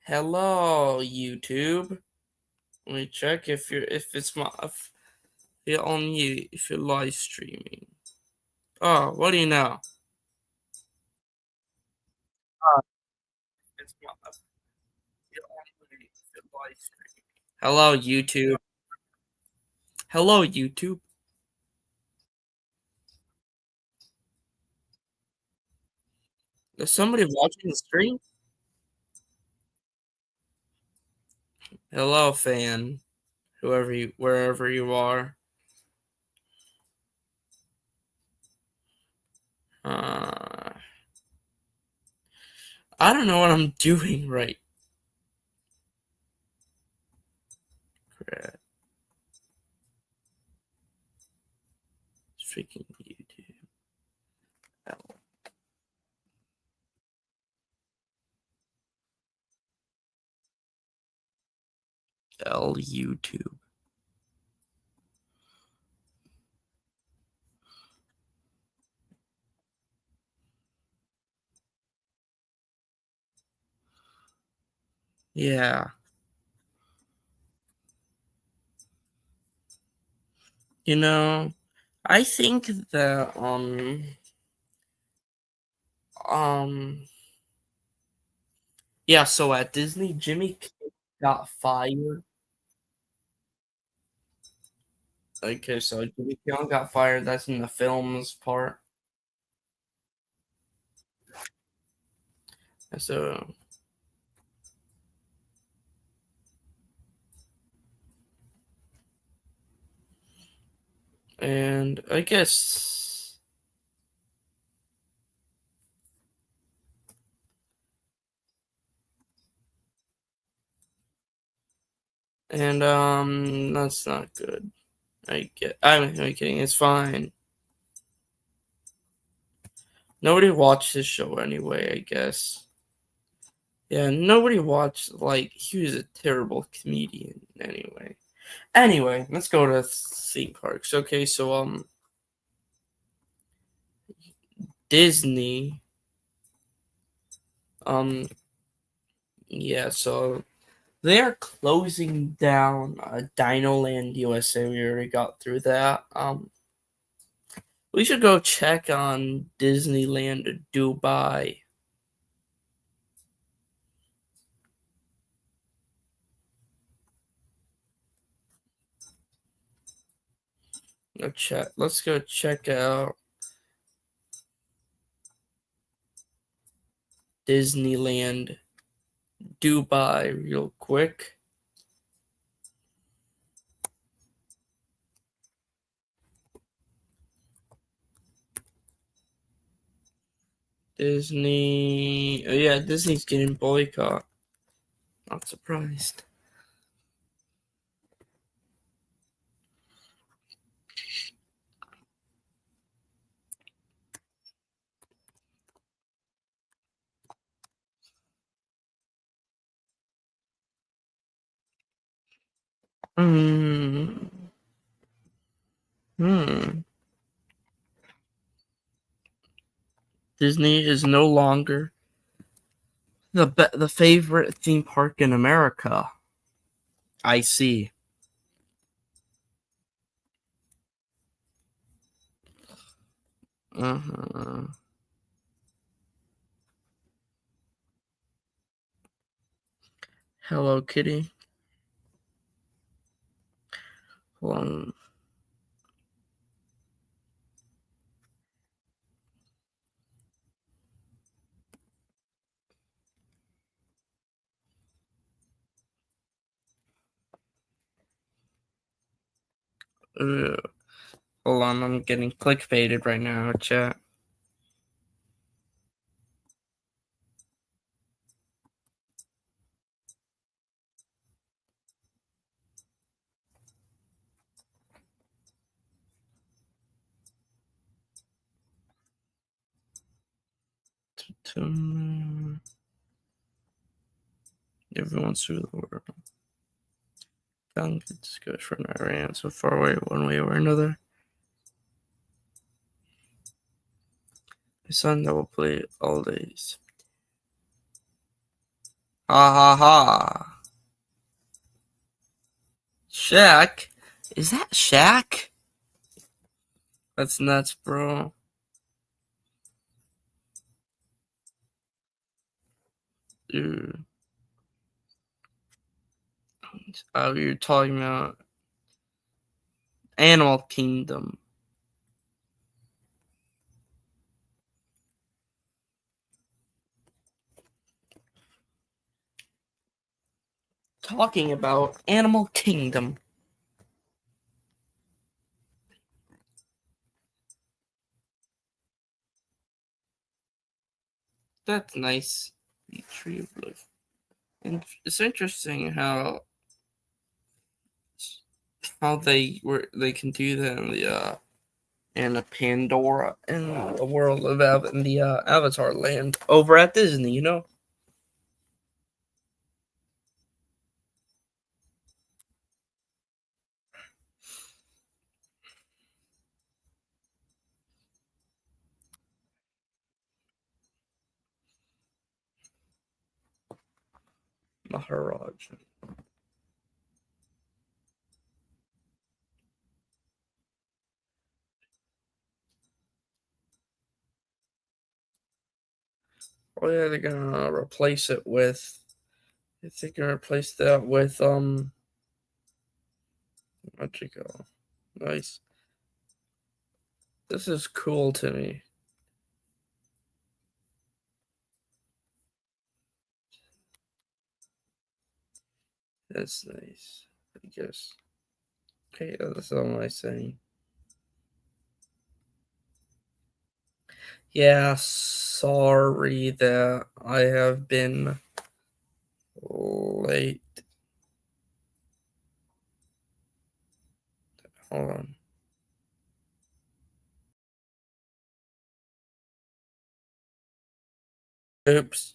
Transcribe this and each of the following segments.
Hello, YouTube. Let me check if you're on you if you're live streaming. Oh, what do you know? Oh, it's my, you're on mute if you're live streaming. Hello, YouTube. Hello, YouTube. Is somebody watching the stream? Hello, fan. Wherever you are. Uh, I don't know what I'm doing right. Crap. Freaking YouTube. L YouTube. Yeah. You know, I think that um yeah, so at Disney, Jimmy Kimmel got fired. Okay, so Jimmy Kimmel got fired. That's in the films part. So, and I guess, and that's not good. I'm kidding. It's fine. Nobody watched this show anyway. I guess. Yeah, nobody watched. Like, he was a terrible comedian anyway. Anyway, let's go to theme parks. Okay, so Disney. Um, yeah, so they're closing down Dino Land USA. We already got through that. We should go check on Disneyland Dubai. Let's go check out Disneyland Dubai real quick. Disney. Oh yeah, Disney's getting boycott. Not surprised. Hmm. Hmm. Disney is no longer the favorite theme park in America. I see. Uh-huh. Hello Kitty. Hold on. Uh, Hold on, I'm getting clickbaited right now, chat. Everyone's through the world. Gun gets good from Iran so far away, one way or another. My son that will play all days. Ha ha ha. Shaq? Is that Shaq? That's nuts, bro. Dude. You're talking about Animal Kingdom. Talking about Animal Kingdom. That's nice. The Tree of Life. And it's interesting how they can do that in the Pandora in the world of in the Avatar land over at Disney, you know? Maharaj. Oh yeah, they're gonna replace it with. I think they're gonna replace that with where'd you go? Nice. This is cool to me. That's nice. I guess. Okay, that's all my saying. Yeah, sorry that I have been late. Hold on. Oops.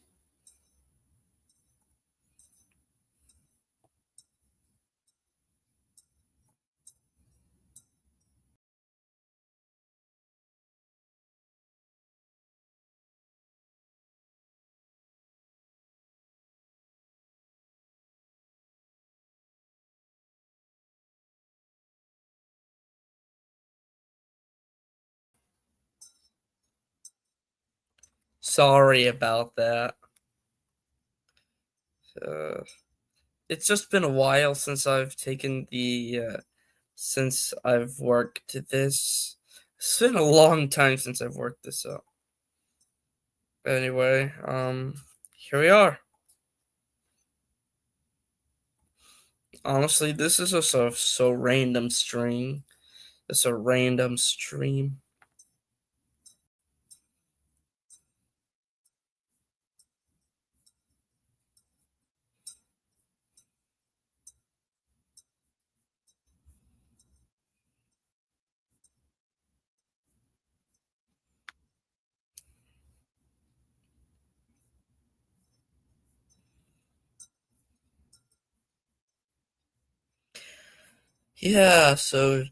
Sorry about that. Uh, it's just been a while since I've taken since I've worked this. It's been a long time since I've worked this up. Anyway, here we are. Honestly, this is a so random stream. It's a random stream. Yeah, so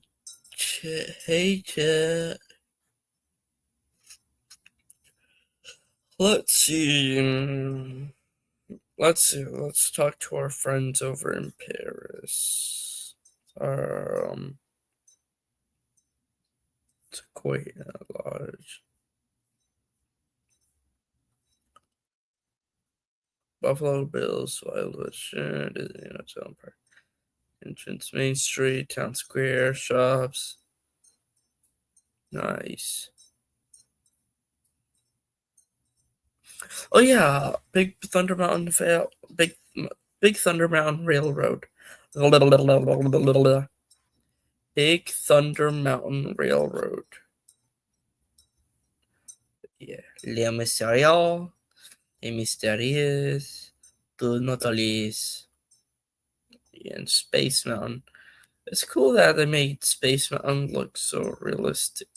hey chat. Let's see. Let's see. Let's talk to our friends over in Paris. Um, Sequoia Lodge, Buffalo Bills, Wildwood, Disney Town Park, entrance Main Street, Town Square, shops. Nice. Oh yeah, Big Thunder Mountain Railroad. Big Thunder Mountain Railroad. Yeah. Le Mystérieux, Les Mystérieux, The Natalies, and Space Mountain. It's cool that they made Space Mountain look so realistic.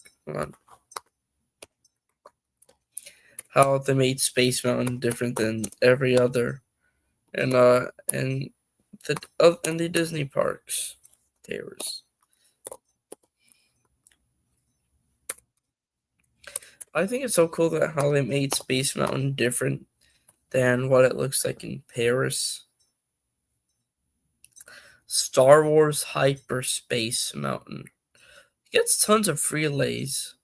How they made Space Mountain different than every other, and the Disney parks. There's. I think it's so cool that how they made Space Mountain different than what it looks like in Paris. Star Wars Hyperspace Mountain. Gets tons of free lays.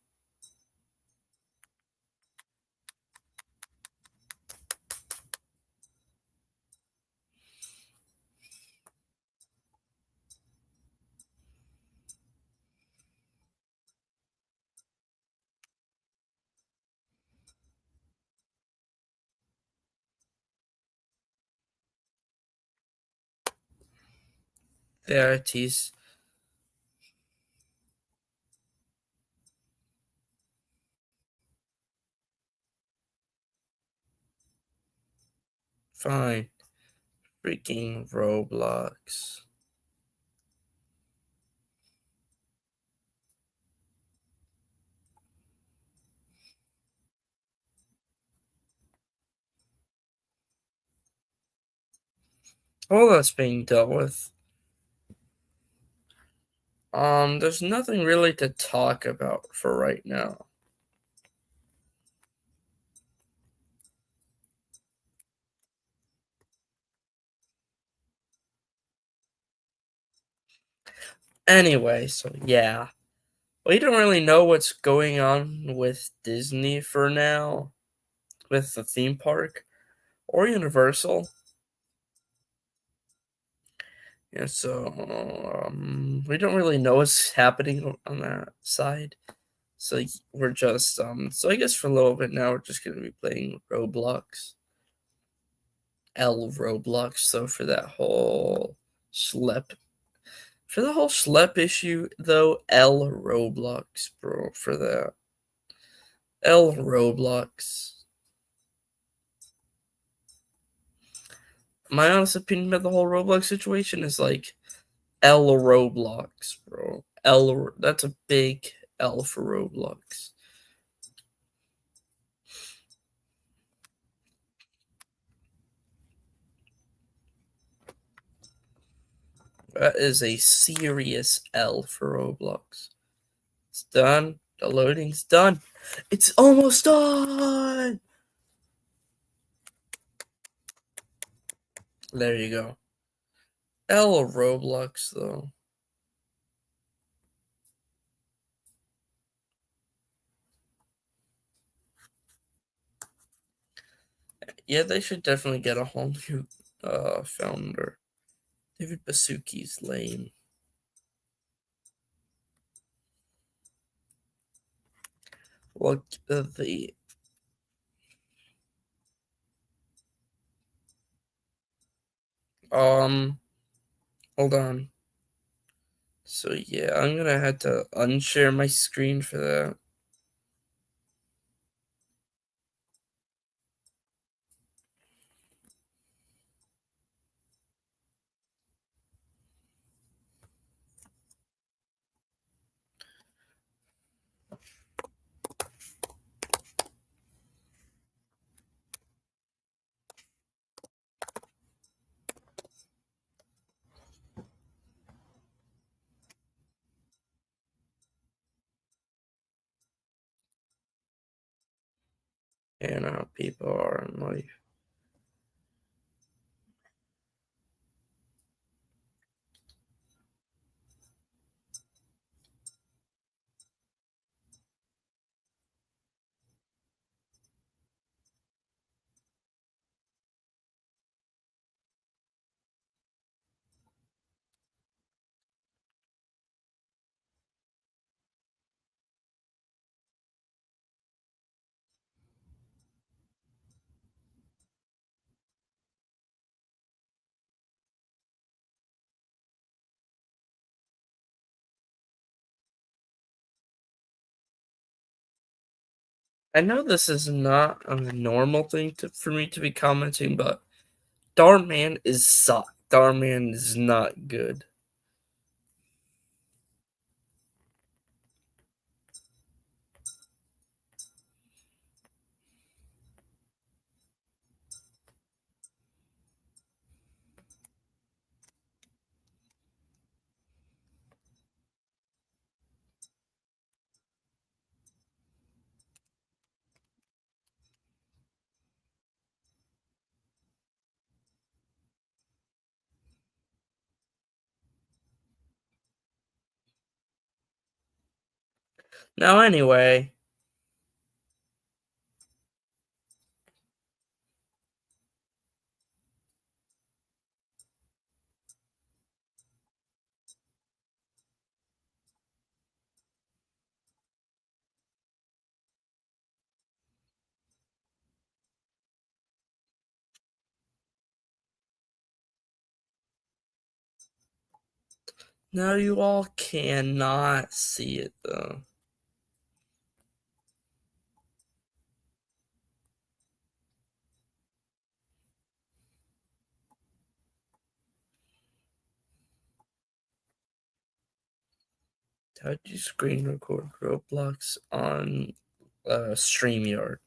There it is. Fine. Freaking Roblox. All that's being dealt with. There's nothing really to talk about for right now. Anyway, so yeah. We don't really know what's going on with Disney for now, with the theme park, or Universal. Yeah, so we don't really know what's happening on that side. So we're just so I guess for a little bit now we're just gonna be playing Roblox. L Roblox, so for the whole schlep issue though, L Roblox, bro, for that. L Roblox. My honest opinion about the whole Roblox situation is like L Roblox, bro. That's a big L for Roblox. That is a serious L for Roblox. It's done. The loading's done. It's almost done. There you go. L Roblox though. Yeah, they should definitely get a whole new founder. David Basuki's lame. Look at the hold on. So yeah, I'm gonna have to unshare my screen for that. And how people are in life. I know this is not a normal thing for me to be commenting, but Darman is suck. Darman is not good. Now, anyway, now you all cannot see it though. How do you screen record Roblox on StreamYard?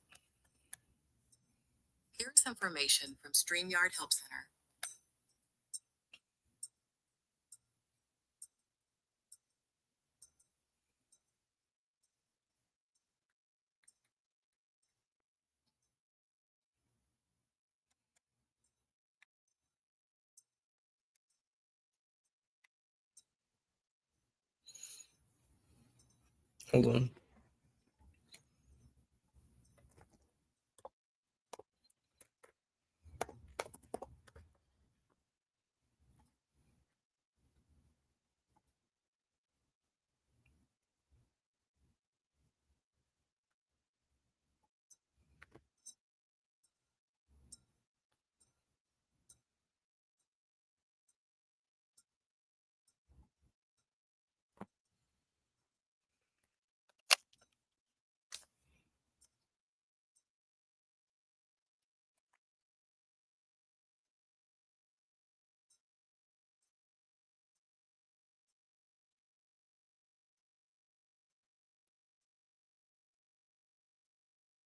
Here's information from StreamYard Help Center. Hold on.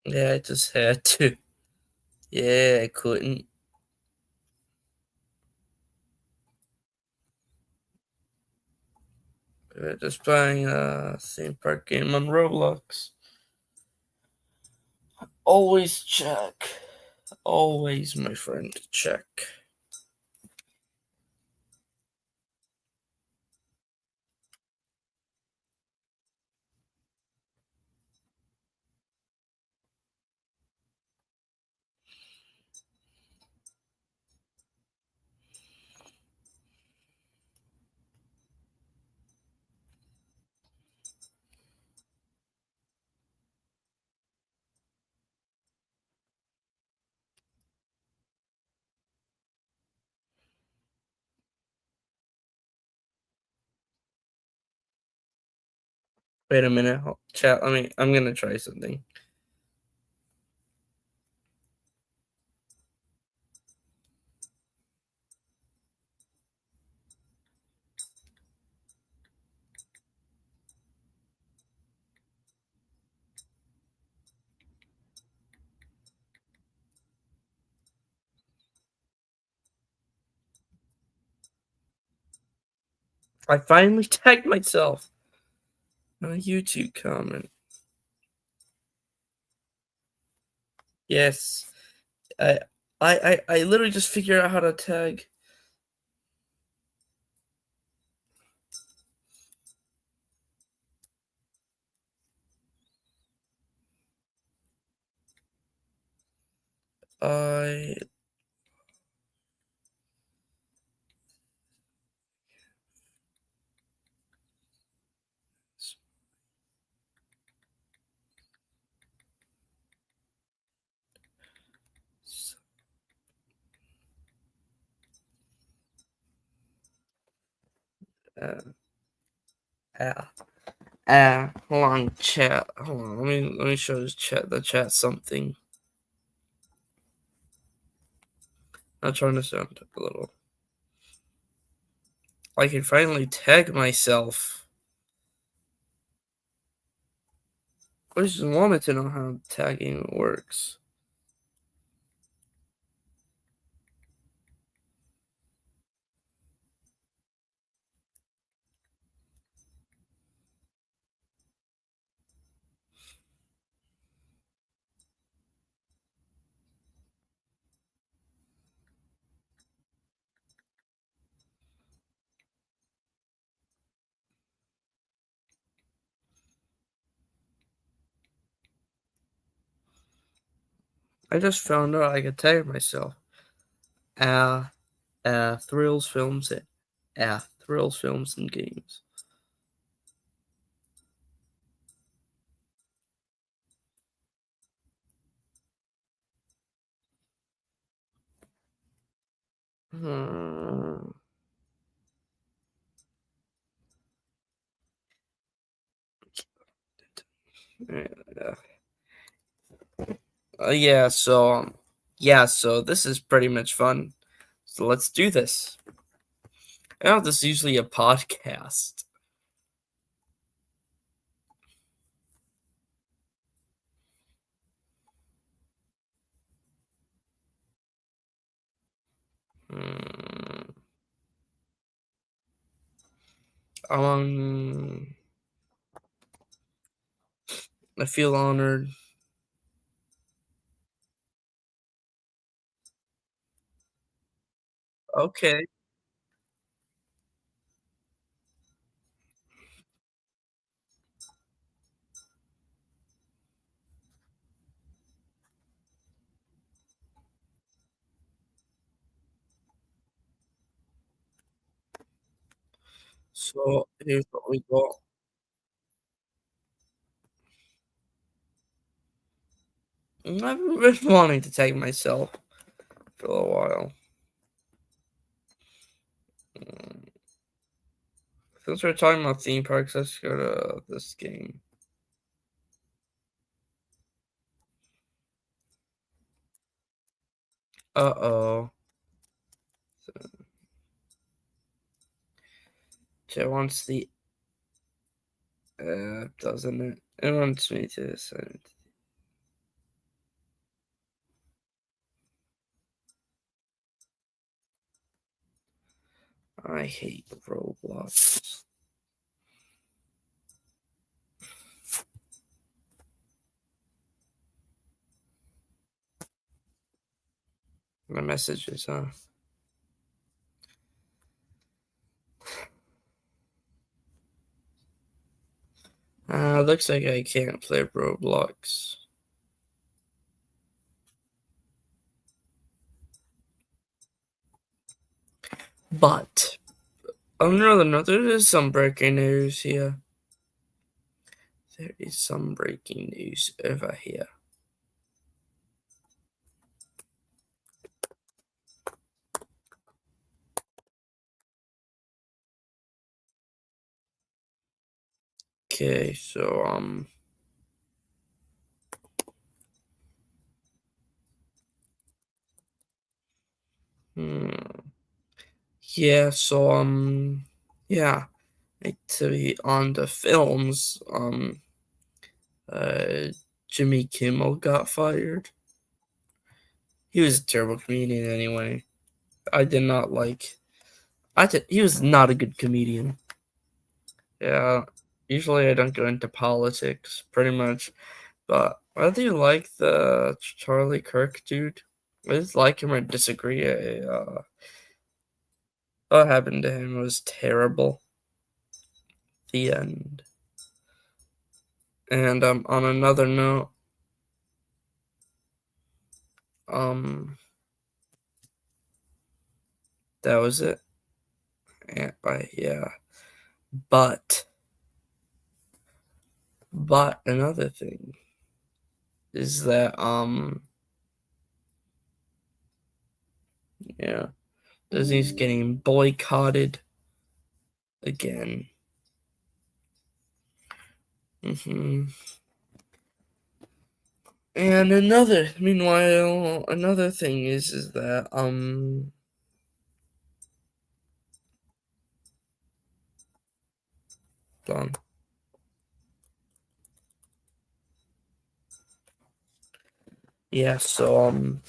Yeah, I just had to. Yeah, I couldn't. Just playing a theme park game on Roblox. Always check. Always, my friend, check. Wait a minute, chat. I'm gonna try something. I finally tagged myself on a YouTube comment. Yes, I, I literally just figured out how to tag. I uh, ah, hold on, chat. Hold on, let me show this chat the chat something. I'm trying to sound a little. I can finally tag myself. I just wanted to know how tagging works. I just found out I could tag myself. Thrills Films, Thrills Films and Games. Hmm. Yeah, so this is pretty much fun. So let's do this. Oh, this is usually a podcast. Hmm. Um, I feel honored. Okay, so here's what we got. I've been wanting to tag myself for a while. Mm, Since we're talking about theme parks, let's go to this game. Uh-oh. It wants the doesn't it? It wants me to send. I hate Roblox. My messages, huh? Looks like I can't play Roblox. But on another note, there is some breaking news here. There is some breaking news over here. Okay, so hmm. Yeah, so yeah, to be on the films, uh, Jimmy Kimmel got fired. He was a terrible comedian anyway. I did not like. He was not a good comedian. Yeah, usually I don't go into politics, pretty much. But whether you like the Charlie Kirk dude, whether you like him or disagree, what happened to him was terrible. The end. And on another note, um, that was it. Yeah. But another thing is that yeah, Disney's getting boycotted again. hmm And meanwhile, another thing is that done. Yeah, so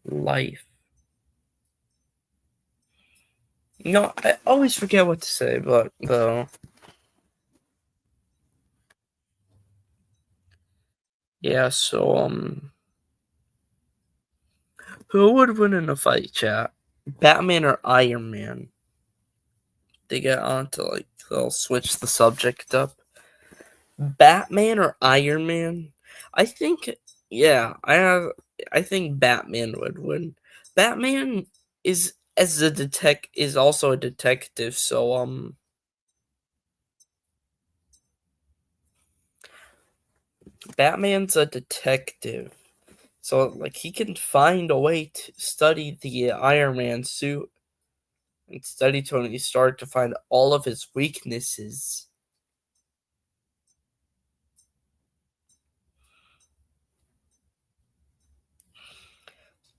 life. No, I always forget what to say, but though, yeah, so who would win in a fight, chat? Batman or Iron Man? They get on to like they'll switch the subject up. Batman or Iron Man? I think yeah, I have I think Batman would win. Batman is also a detective, so Batman's a detective. So like he can find a way to study the Iron Man suit and study Tony Stark to find all of his weaknesses.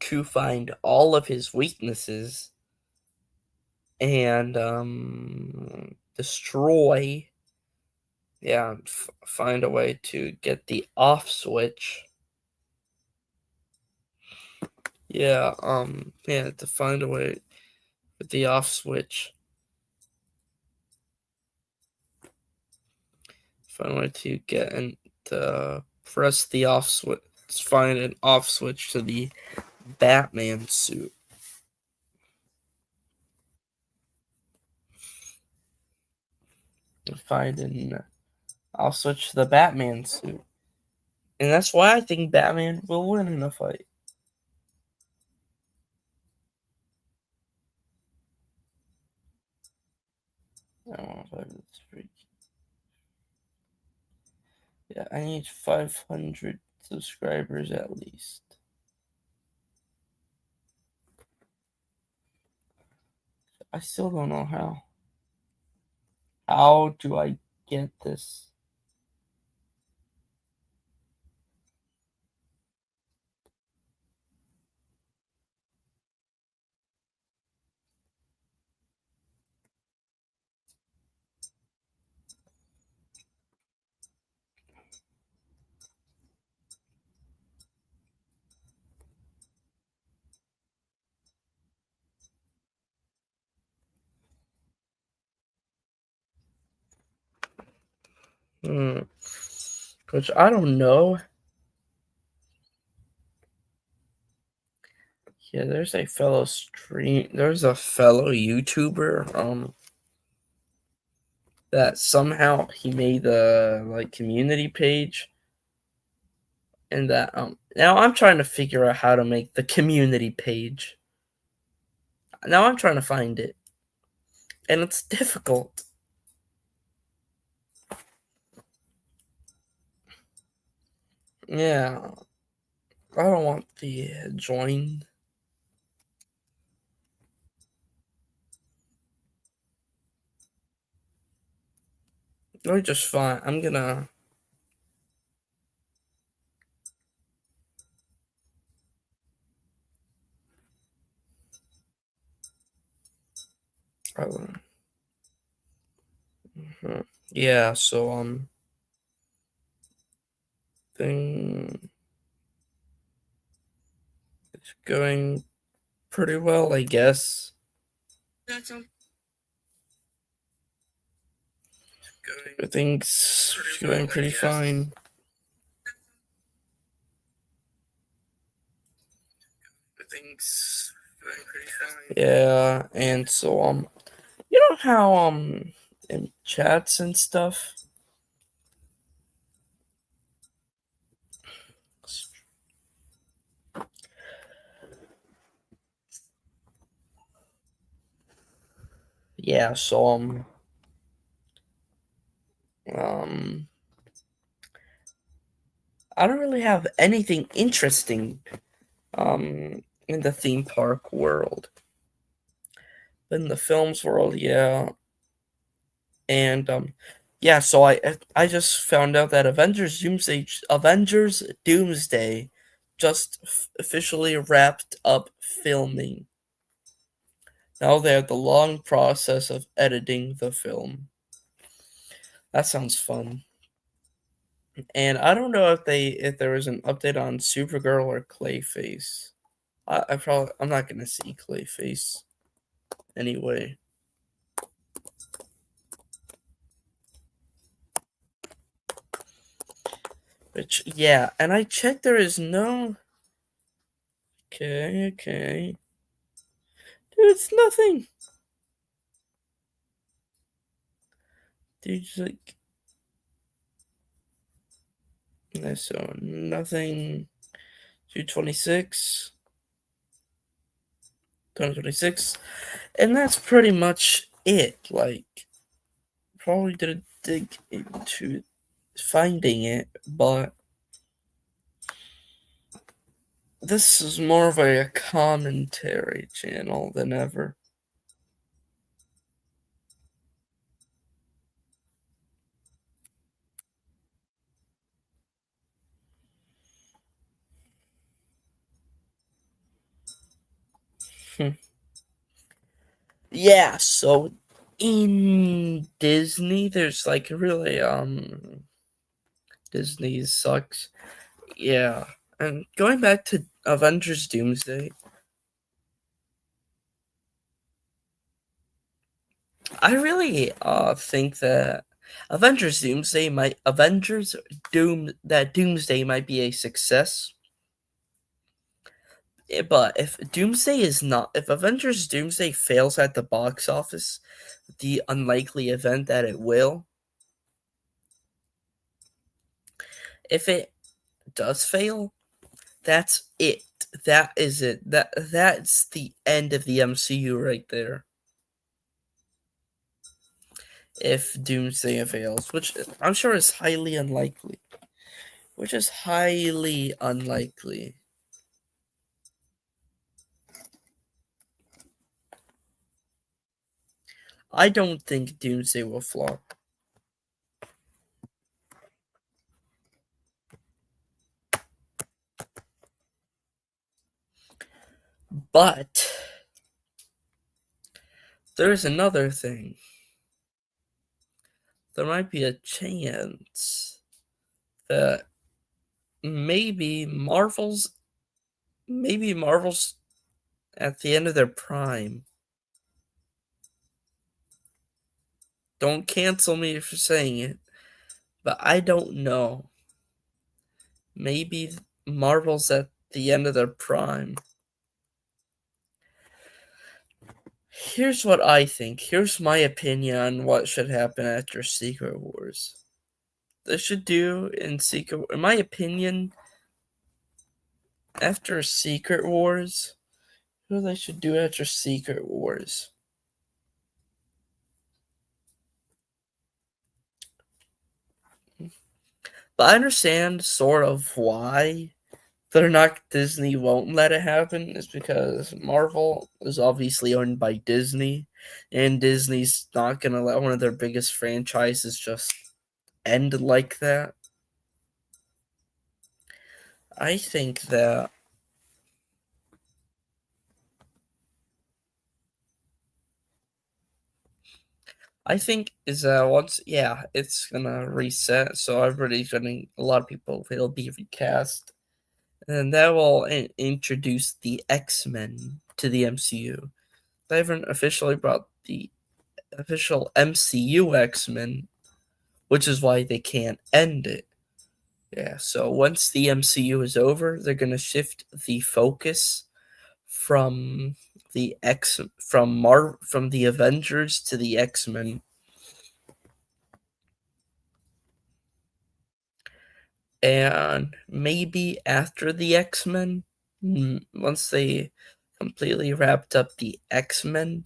To find all of his weaknesses and destroy, yeah, find a way to get the off switch. Yeah, to find a way with the off switch. Find a way to get and press the off switch. Find an off switch to the Batman suit. Find an off switch to the Batman suit. And that's why I think Batman will win in a fight. Yeah, I need 500 subscribers at least. I still don't know how. How do I get this? Hmm. Which I don't know. Yeah, there's a fellow YouTuber that somehow he made the like community page, and that now I'm trying to figure out how to make the community page. Now I'm trying to find it, and it's difficult. Yeah, I don't want the join. Let me just find. I'm gonna. Yeah. So thing is going pretty well, I guess. Everything's going pretty fine. Yeah, and so you know how in chats and stuff. Yeah, so um I don't really have anything interesting in the theme park world. In the films world, yeah. And yeah, so I just found out that Avengers Doomsday just officially wrapped up filming. Now they have the long process of editing the film. That sounds fun. And I don't know if there was an update on Supergirl or Clayface. I'm not gonna see Clayface anyway. Which yeah, and I checked there is no. Okay. Dude, it's nothing. Dude, just like so nothing. 226, 2026, and that's pretty much it. Like, probably didn't dig into finding it, but this is more of a commentary channel than ever. Yeah, so in Disney, there's like really Disney sucks. Yeah, and going back to Avengers Doomsday, I really think that Doomsday might be a success. But if Avengers Doomsday fails at the box office, the unlikely event that it will, if it does fail, that's it. That is it. That's the end of the MCU right there. If Doomsday fails, which I'm sure is highly unlikely. Which is highly unlikely. I don't think Doomsday will flop. But there's another thing. There might be a chance that maybe Marvel's at the end of their prime. Don't cancel me for saying it, but I don't know. Maybe Marvel's at the end of their prime. Here's what I think. Here's my opinion on what should happen after Secret Wars. They should do in my opinion, after Secret Wars, what they should do after Secret Wars. But I understand sort of why Disney won't let it happen is because Marvel is obviously owned by Disney, and Disney's not gonna let one of their biggest franchises just end like that. I think that is once it's gonna reset, so everybody's gonna a lot of people will be recast, and that will introduce the X-Men to the MCU. They haven't officially brought the official MCU X-Men, which is why they can't end it. Yeah, so once the MCU is over, they're gonna shift the focus from from the Avengers to the X-Men. And maybe after the X-Men, once they completely wrapped up the X-Men,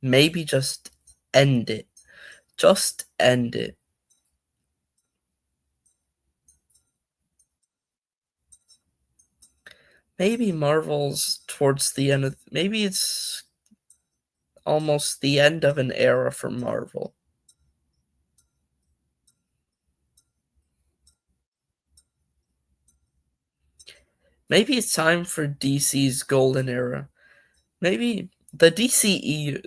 maybe just end it. Just end it. Maybe Marvel's towards the end of. Maybe it's almost the end of an era for Marvel. Maybe it's time for DC's golden era. Maybe the DCEU,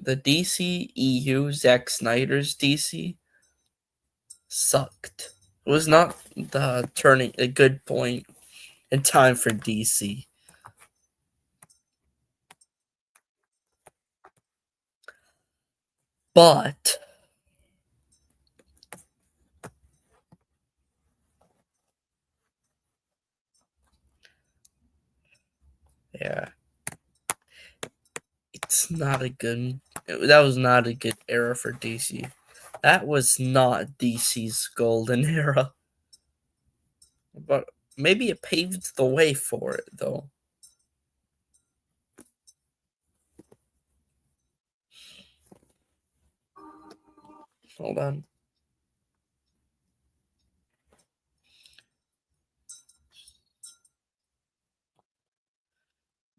Zack Snyder's DC, sucked. It was not the turning a good point in time for DC. But yeah, it's not a good. That was not a good era for DC. That was not DC's golden era. But maybe it paved the way for it, though. Hold on.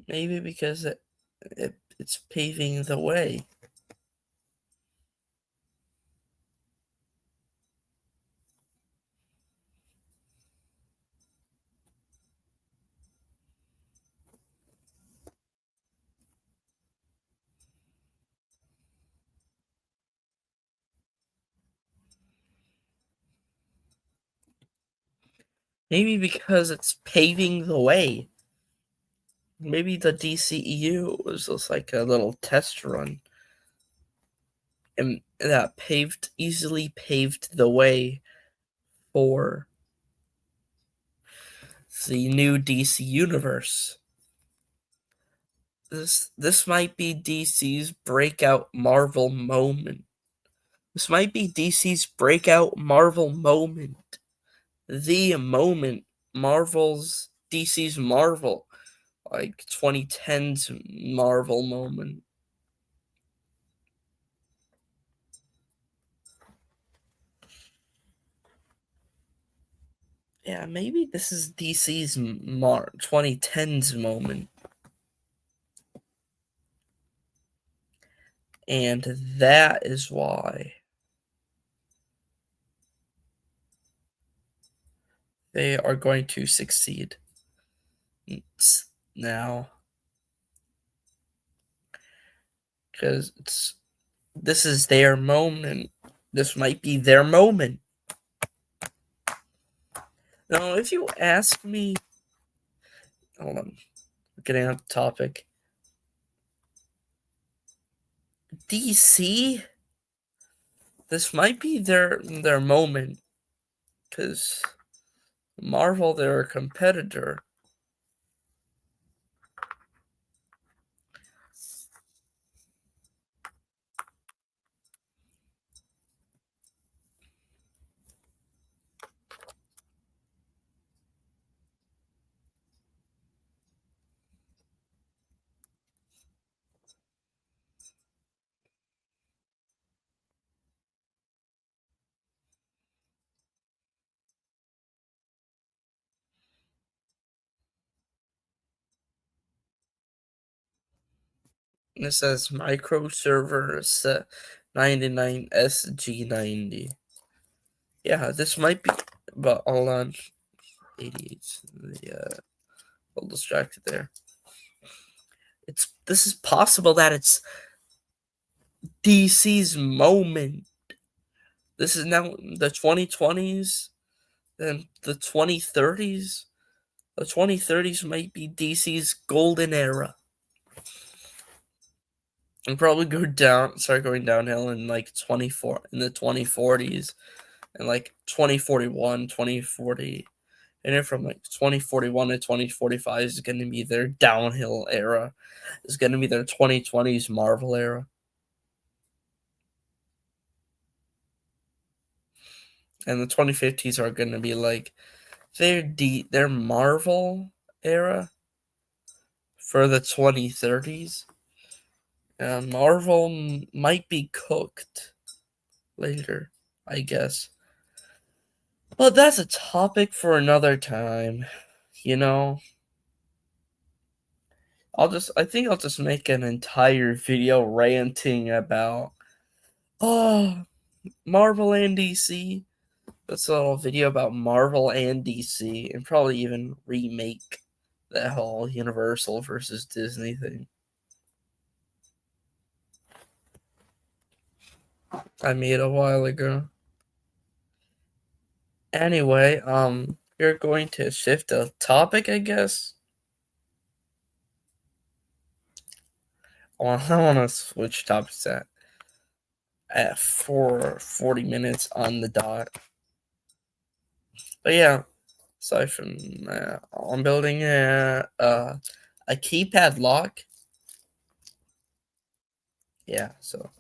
Maybe because it's paving the way. Maybe because it's paving the way. Maybe the DCEU was just like a little test run. And that easily paved the way for the new DC universe. This might be DC's breakout Marvel moment. This might be DC's breakout Marvel moment. The moment DC's Marvel, like 2010's Marvel moment. Yeah, maybe this is DC's 2010's moment. And that is why they are going to succeed now. Because this is their moment. This might be their moment. Now, if you ask me, hold on, getting off the topic. DC, this might be their moment, because Marvel, they're a competitor. It says micro server set 99 SG90. Yeah, this might be, but hold on. 88. Yeah, a little distracted there. This is possible that it's DC's moment. This is now the 2020s and the 2030s. The 2030s might be DC's golden era. And probably start going downhill in like in the 2040s and like 2041, 2040. And then from like 2041 to 2045 is going to be their downhill era. It's going to be their 2020s Marvel era. And the 2050s are going to be like their Marvel era for the 2030s. And Marvel might be cooked later, I guess. But that's a topic for another time, you know. I think I'll just make an entire video ranting about Marvel and DC. That's a little video about Marvel and DC, and probably even remake that whole Universal versus Disney thing. I made a while ago. Anyway, you're going to shift the topic, I guess. I want to switch topics at 4:40 minutes on the dot. But yeah, aside from I'm building a keypad lock. Yeah, so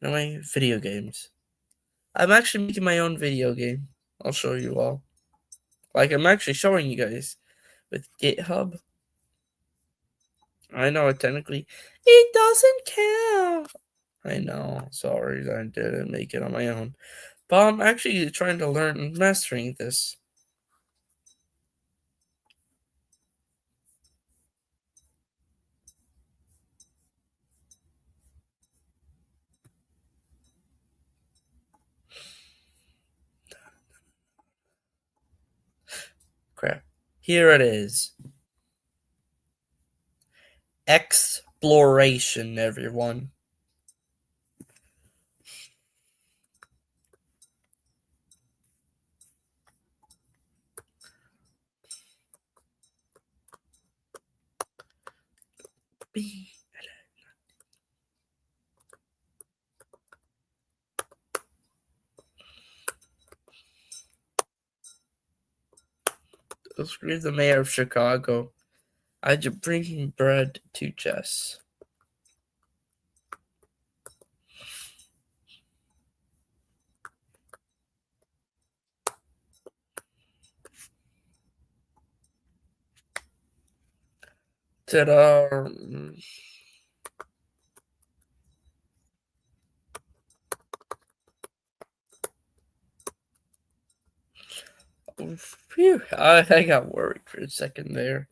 anyway, video games. I'm actually making my own video game. I'll show you all. Like, I'm actually showing you guys with GitHub. I know, technically, it doesn't count. I know, sorry, I didn't make it on my own. But I'm actually trying to learn mastering this. Crap. Here it is. Exploration, everyone. Screw the mayor of Chicago. I just bring bread to Jess. Ta-da! Phew, I got worried for a second there.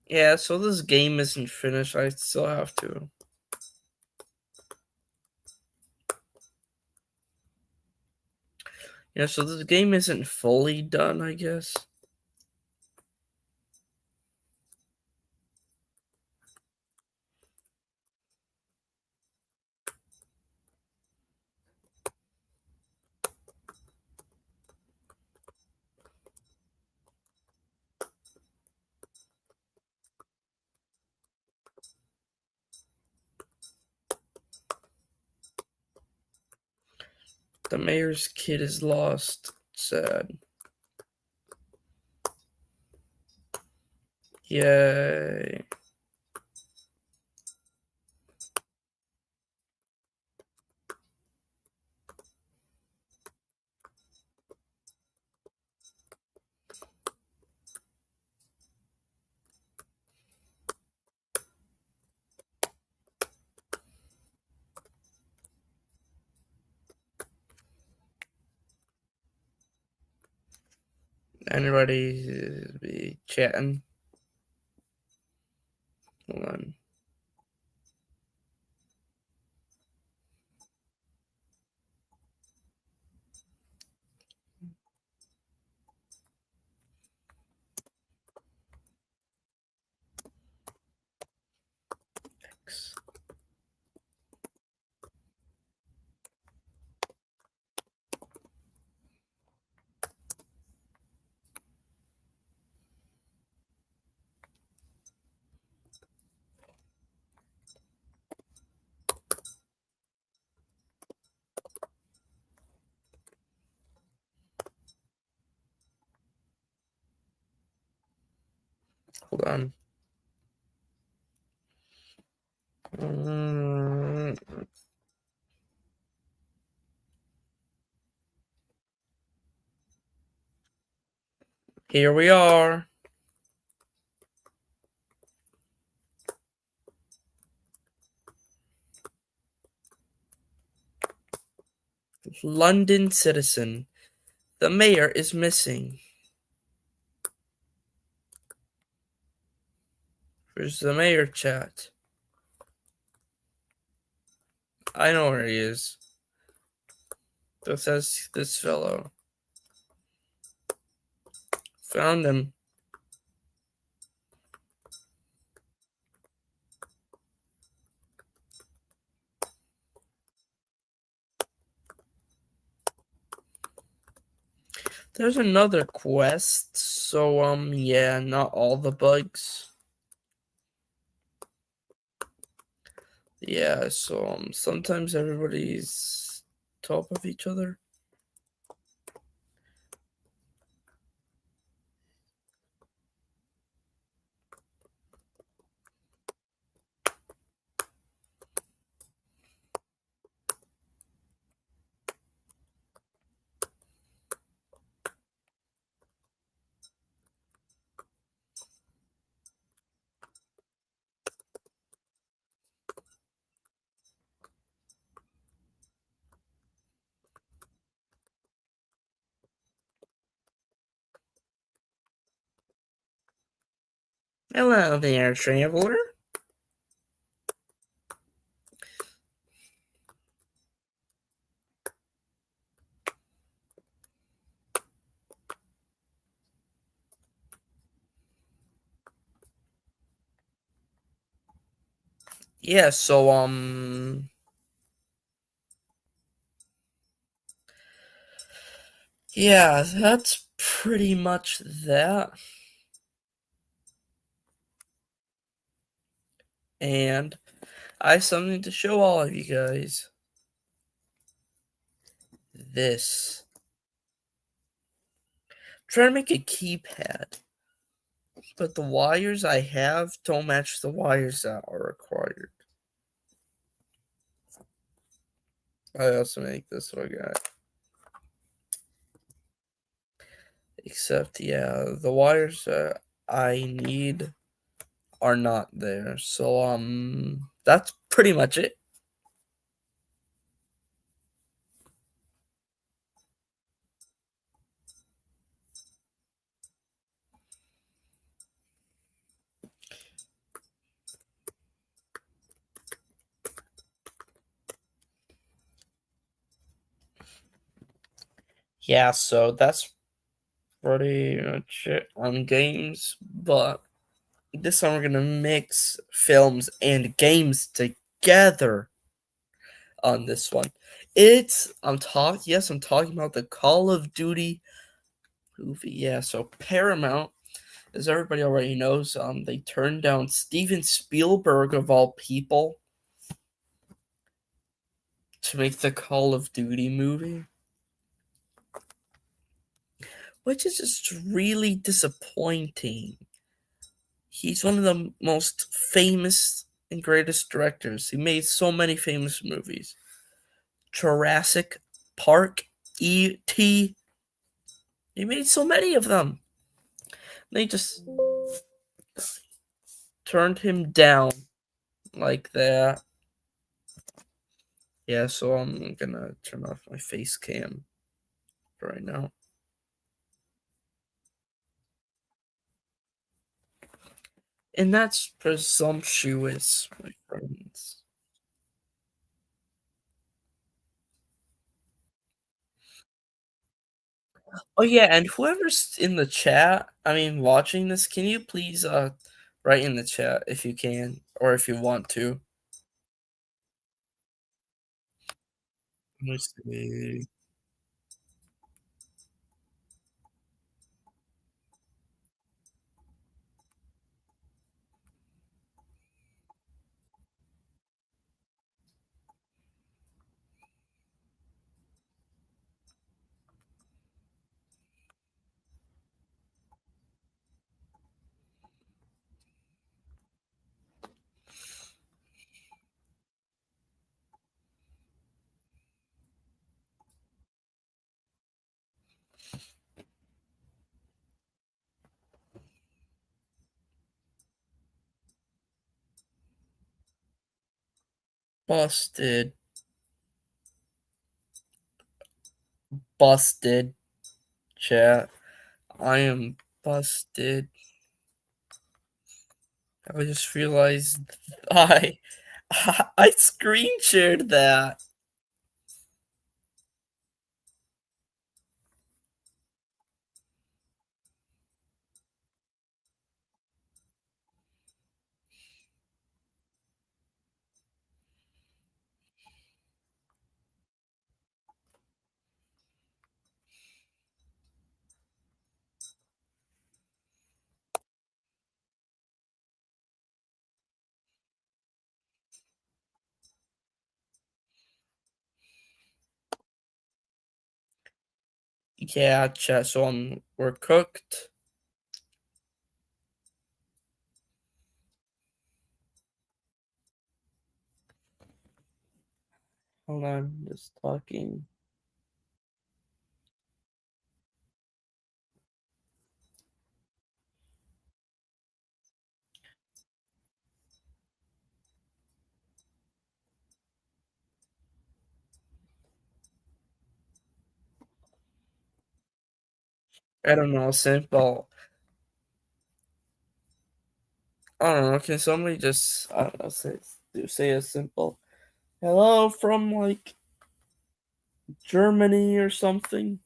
Yeah, so this game isn't finished. I still have to. Yeah, so this game isn't fully done, I guess. The mayor's kid is lost. Sad. Yay. Anybody be chatting? Hold on. X. Hold on. Here we are. London citizen. The mayor is missing. Where's the mayor chat? I know where he is. This says this fellow. Found him. There's another quest, so yeah, not all the bugs. Yeah, so sometimes everybody's top of each other. Hello there, traveler. Yeah, so yeah, that's pretty much that. And I have something to show all of you guys. This. Try to make a keypad, but the wires I have don't match the wires that are required. I also make this one, guy. Except, yeah, the wires that I need are not there. So, that's pretty much it. Yeah, so that's pretty much it on games. But this time we're gonna mix films and games together on this one. I'm talking about the Call of Duty movie. Yeah, so Paramount, as everybody already knows, they turned down Steven Spielberg of all people to make the Call of Duty movie, which is just really disappointing. He's one of the most famous and greatest directors. He made so many famous movies. Jurassic Park, E.T. He made so many of them. They just turned him down like that. Yeah, so I'm gonna turn off my face cam right now. And that's presumptuous, my friends. Oh yeah, and whoever's in the chat, I mean watching this, can you please write in the chat if you can or if you want to. Let me see. Busted. Busted. Chat. I am busted. I just realized I I screen shared that. Yeah, chat. So we're cooked. Hold on, just talking. I don't know, simple. I don't know. Can somebody just I don't know say a simple hello from like Germany or something?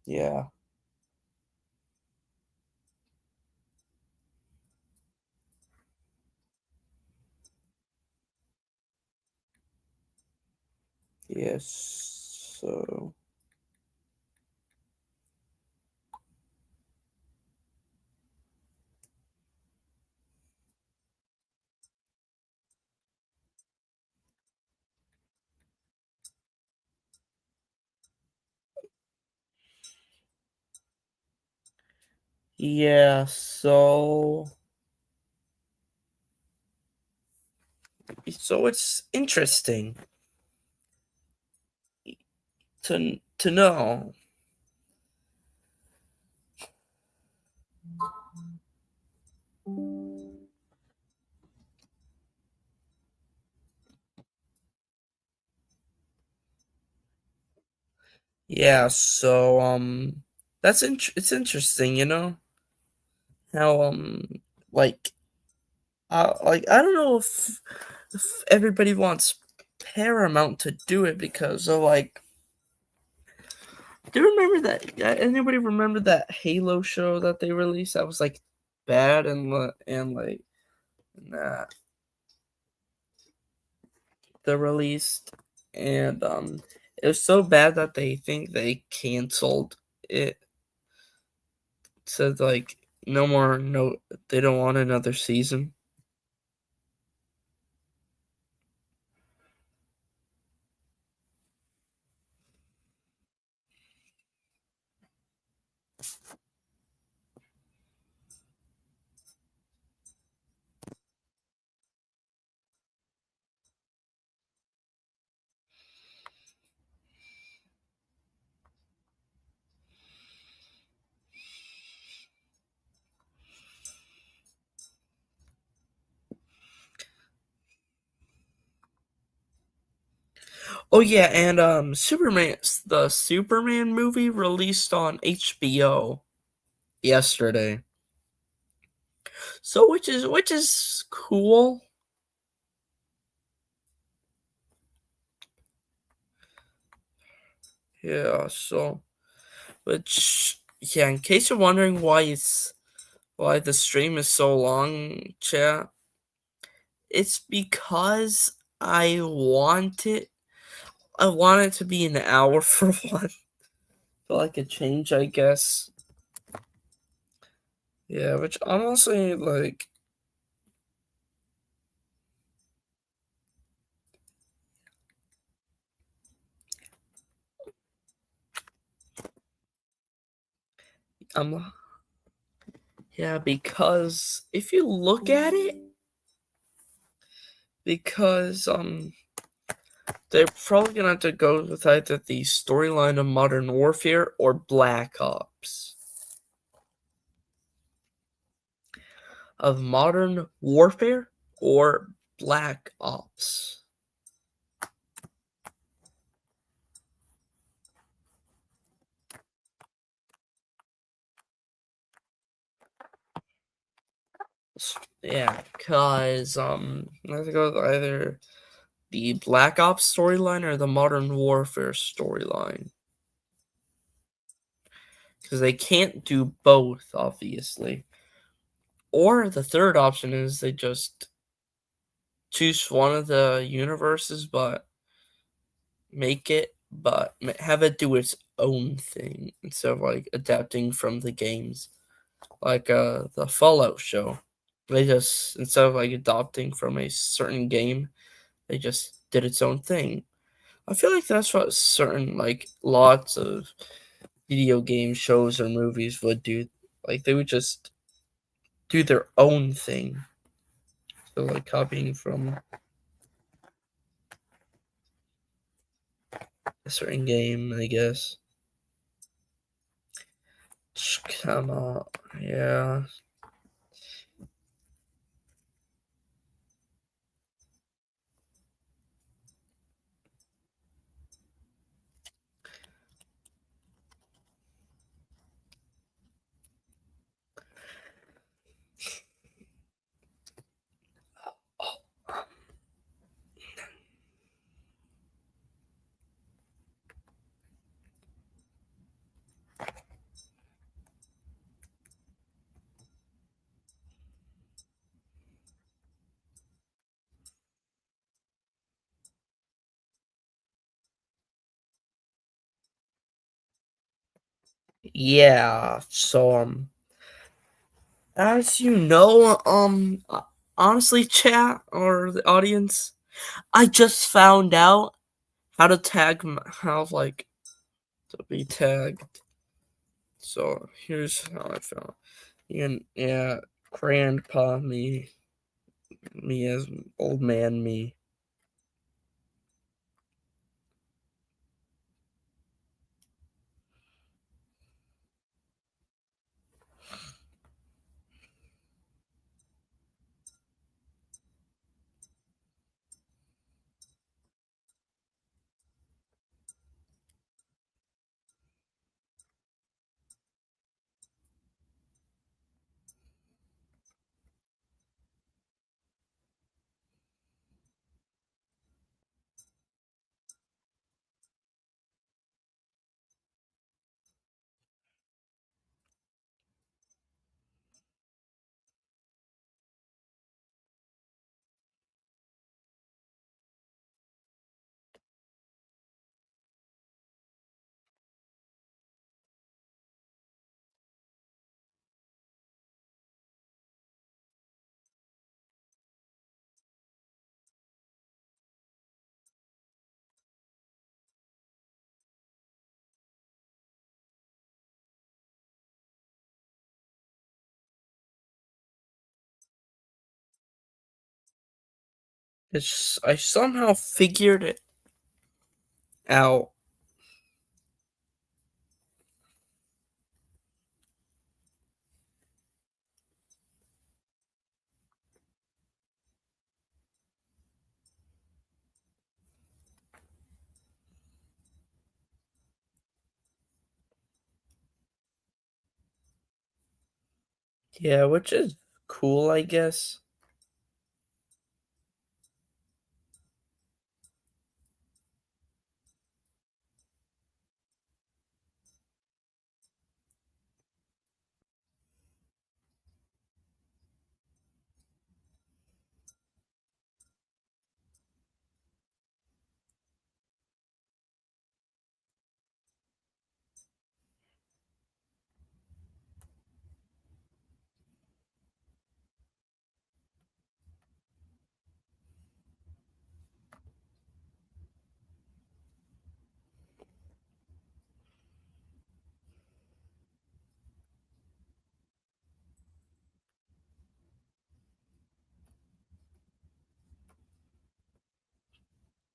Yeah. Yes. So yeah. So it's interesting to know. Yeah. So it's interesting. How like like I don't know if everybody wants Paramount to do it because of like. Do you remember that? Anybody remember that Halo show that they released? That was like bad and like nah, they released and it was so bad that they think they canceled it. Said like no more, no, they don't want another season. Oh yeah, and the Superman movie released on HBO yesterday. So which is cool. Yeah, so which yeah, in case you're wondering why the stream is so long, chat, it's because I want it to be an hour for one. For like a change, I guess. Yeah, which honestly like I'm yeah, because if you look at it, because they're probably gonna have to go with either the storyline of Modern Warfare or Black Ops. Of Modern Warfare or Black Ops. Yeah, cause I have to go with either the Black Ops storyline or the Modern Warfare storyline. Because they can't do both, obviously. Or the third option is they just choose one of the universes, but have it do its own thing instead of like adapting from the games, like the Fallout show. They just instead of like adopting from a certain game, they just did its own thing. I feel like that's what certain like lots of video game shows or movies would do. Like they would just do their own thing. So like copying from a certain game, I guess. Come on, yeah. Yeah, so as you know, honestly, chat or the audience, I just found out how to tag how like to be tagged. So here's how I found. And yeah, grandpa me as old man me. It's I somehow figured it out. Yeah, which is cool, I guess.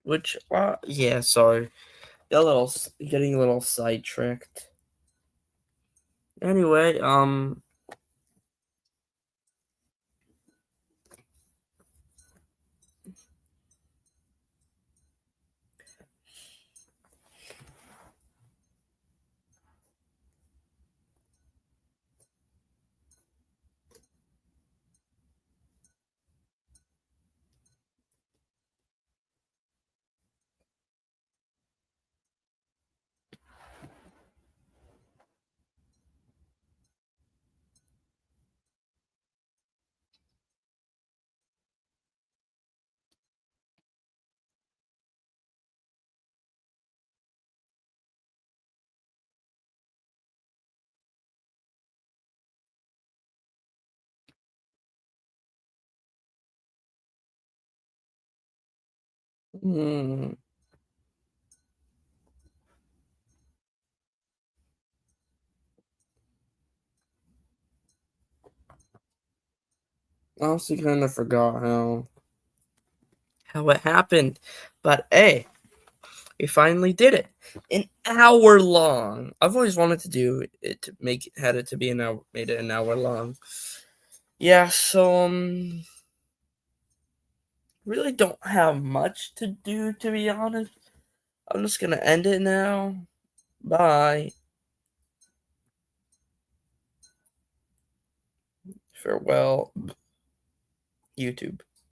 Which yeah, sorry. Getting a little sidetracked. Anyway, hmm, honestly kind of forgot how it happened, but hey, We finally did it. An hour long. I've always wanted to do it to had it to be an hour, made it an hour long. Yeah, so really don't have much to do, to be honest. I'm just gonna end it now. Bye. Farewell, YouTube.